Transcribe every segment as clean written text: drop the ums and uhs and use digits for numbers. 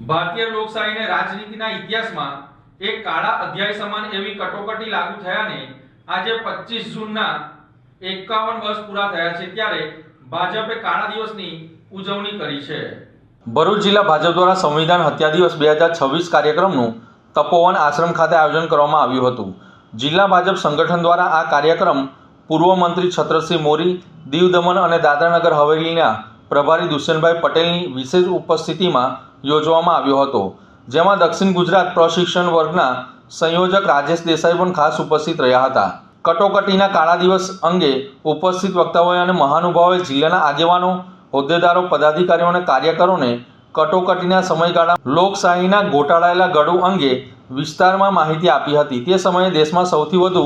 ભારતીય લોકશાહીને રાજનીતિના ઇતિહાસમાં એક કાળા અધ્યાય સમાન એવી કટોકટી લાગુ થયાને આજે 25 જૂનના 51 વર્ષ પૂરા થયા છે, ત્યારે ભાજપે કાળા દિવસની ઉજવણી કરી છે। ભરૂચ જિલ્લા ભાજપ દ્વારા સંવિધાન હત્યા દિવસ 2026 કાર્યક્રમનું તપોવન આશ્રમ ખાતે આયોજન કરવામાં આવ્યું હતું। જિલ્લા ભાજપ સંગઠન દ્વારા આ કાર્યક્રમ પૂર્વ મંત્રી છત્રસિંહ મોરી, દીવ દમણ અને દાદરાનગર હવેલીના પ્રભારી દુષ્યંતભાઈ પટેલની વિશેષ ઉપસ્થિતિમાં યોજવામાં આવ્યો હતો, જેમાં દક્ષિણ ગુજરાત પ્રશિક્ષણ વર્ગના સંયોજક રાજેશ દેસાઈ પણ ખાસ ઉપસ્થિત રહ્યા હતા। કટોકટીના કાળા દિવસ અંગે ઉપસ્થિત વક્તાઓએ અને મહાનુભાવોએ જિલ્લાના આગેવાનો, હોદ્દેદારો, પદાધિકારીઓ અને કાર્યકરોને કટોકટીના સમયગાળા લોકશાહીના ગોઠવાયેલા ગળું અંગે વિસ્તારમાં માહિતી આપી હતી। તે સમયે દેશમાં સૌથી વધુ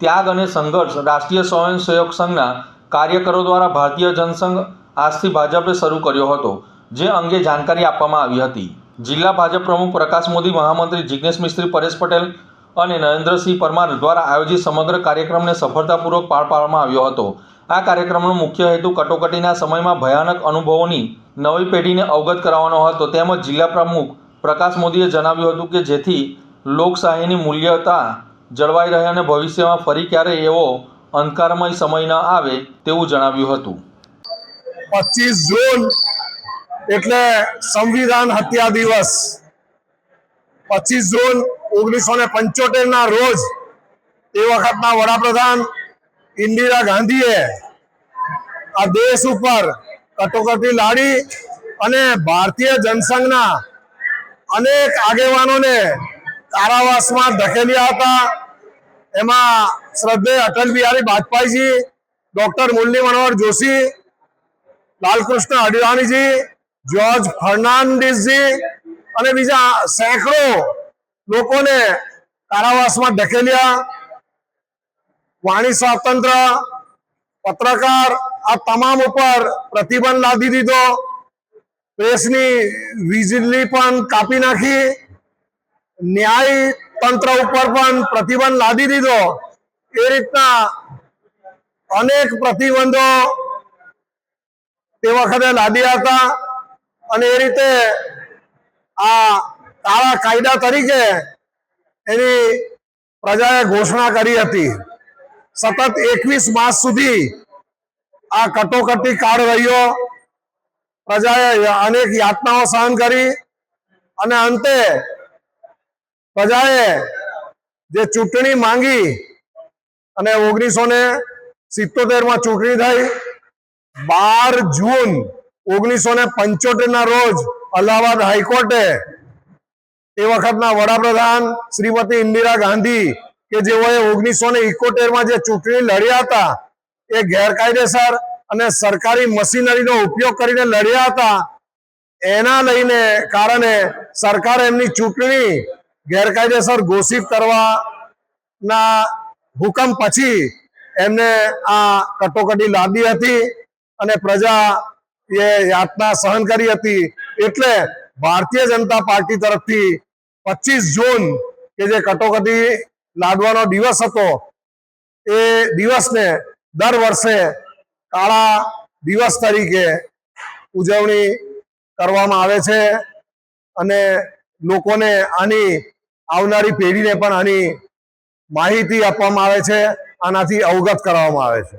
ત્યાગ અને સંઘર્ષ રાષ્ટ્રીય સ્વયંસેવક સંઘના કાર્યકરો દ્વારા ભારતીય જનસંઘ આજથી ભાજપે શરૂ કર્યો હતો, જે અંગે જાણકારી આપવામાં આવી હતી। જિલ્લા ભાજપ પ્રમુખ પ્રકાશ મોદી, મહામંત્રી જિગ્નેશ મિસ્ત્રી, પરેશ પટેલ અને નરેન્દ્રસિંહ પરમાર દ્વારા આયોજિત સમગ્ર કાર્યક્રમને સફળતાપૂર્વક પાર પાડવામાં આવ્યો હતો। આ કાર્યક્રમનો મુખ્ય હેતુ કટોકટીના સમયમાં ભયાનક અનુભવોની નવી પેઢીને અવગત કરાવવાનો હતો। તેમજ જિલ્લા પ્રમુખ પ્રકાશ મોદીએ જણાવ્યું હતું કે જેથી લોકશાહીની મૂલ્યતા જળવાઈ રહે અને ભવિષ્યમાં ફરી ક્યારેય એવો અંધકારમય સમય ન આવે તેવું જણાવ્યું હતું। 25 જૂન એટલે સંવિધાન હત્યા દિવસ। 25 જૂન 1975 રોજ એ વખતના વડાપ્રધાન ઇન્દિરા ગાંધીએ આ દેશ ઉપર કટોકટી લાડી અને ભારતીય જનસંઘના અનેક આગેવાનોને કારાવાસમાં ધકેલ્યા હતા। એમાં શ્રદ્ધેય અટલ બિહારી વાજપેયીજી, ડોક્ટર મુરલી મનોહર જોશી, લાલકૃષ્ણ અડવાણીજી, જ્યોર્જ ફર્નાન્ડીસજી અને બીજા સેંકડો લોકોને કારાવાસમાં ધકેલ્યા। વાણી સ્વાતંત્ર્ય, પત્રકાર આ તમામ ઉપર પ્રતિબંધ લાદી દીધો। પ્રેસની વીજળી પણ કાપી નાખી। ન્યાય તંત્ર ઉપર પણ પ્રતિબંધ લાદી દીધો। એ રીતના અનેક પ્રતિબંધો તે વખતે લાદ્યા હતા અને એ રીતે આ કાળા કાયદા તરીકે એની પ્રજાએ ઘોષણા કરી હતી। સતત 21 માસ સુધી આ કટોકટી કાળ રહ્યો। પ્રજાએ અનેક યાતનાઓ સહન કરી અને અંતે પ્રજાએ જે ચૂંટણી માંગી અને 1977માં ચૂંટણી થઈ। 12 જૂન 1975 રોજ અલ્હાબાદ હાઈકોર્ટે એ વખતના વડાપ્રધાન શ્રીમતી ઇન્દિરા ગાંધી કે જેઓએ 1971માં જે ચૂંટણી લડ્યા હતા એ ગેરકાયદેસર અને સરકારી મશીનરીનો ઉપયોગ કરીને લડ્યા હતા, એના લઈને કારણે સરકારે એમની ચૂંટણી ગેરકાયદેસર ઘોષિત કરવાના હુકમ પછી એમને આ કટોકટી લાદી હતી અને પ્રજા એ યાતના સહન કરી હતી। એટલે ભારતીય જનતા પાર્ટી તરફથી 25 જૂન કે જે કટોકટી લાદવાનો દિવસ હતો એ દિવસને દર વર્ષે કાળા દિવસ તરીકે ઉજવણી કરવામાં આવે છે અને લોકોને આની આવનારી પેઢીને પણ આની માહિતી આપવામાં આવે છે, આનાથી અવગત કરવામાં આવે છે।